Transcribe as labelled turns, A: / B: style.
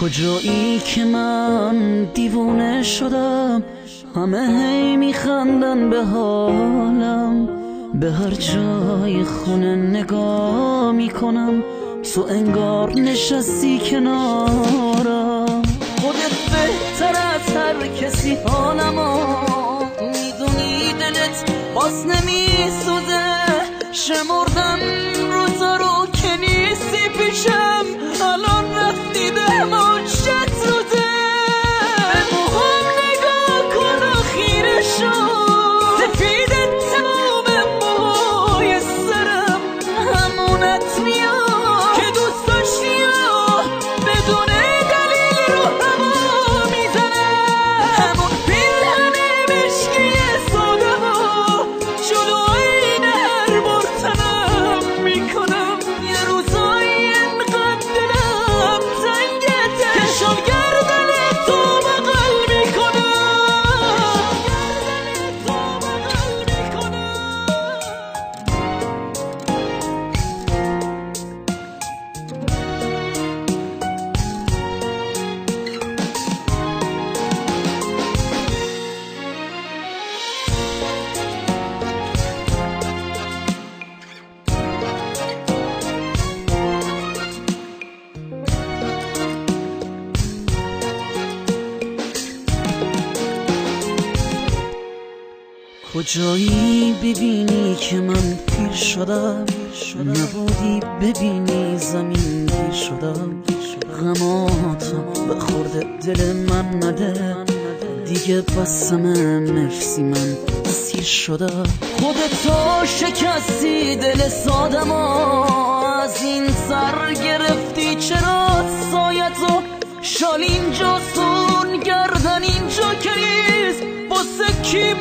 A: کجایی که من دیوونه شدم، همه هی میخندن به حالم، به هر جای خونه نگاه میکنم تو انگار نشستی کنارم. خودت بهتر از هر کسی حالمو میدونی، دلت باز نمیسوزه. شمردم روزا رو که نیستی پیشم، الان رفتی ده مجت روزه. به موهام نگاه کن و خیره شو، سفید تمام موهای سرم همونت میاد که دوست داشتی و بدون دلیل رو هوا میزنم. همون پیرهن مشکی ساده و جلوی هر بار تنم میکنم. یه روزایی انقدر دلم تنگته که شل گردن تو بغل میکنم. کجایی ببینی که من پیر شدم، نبودی ببینی زمین گیر شدم. غماتم به خورده دل من نده دیگه، بسم نفسی من سیر شدم. خودتو شکستی دل سادم از این سر گرفتی، چرا سایتو شال اینجا سون گردن اینجا کریز واسه کی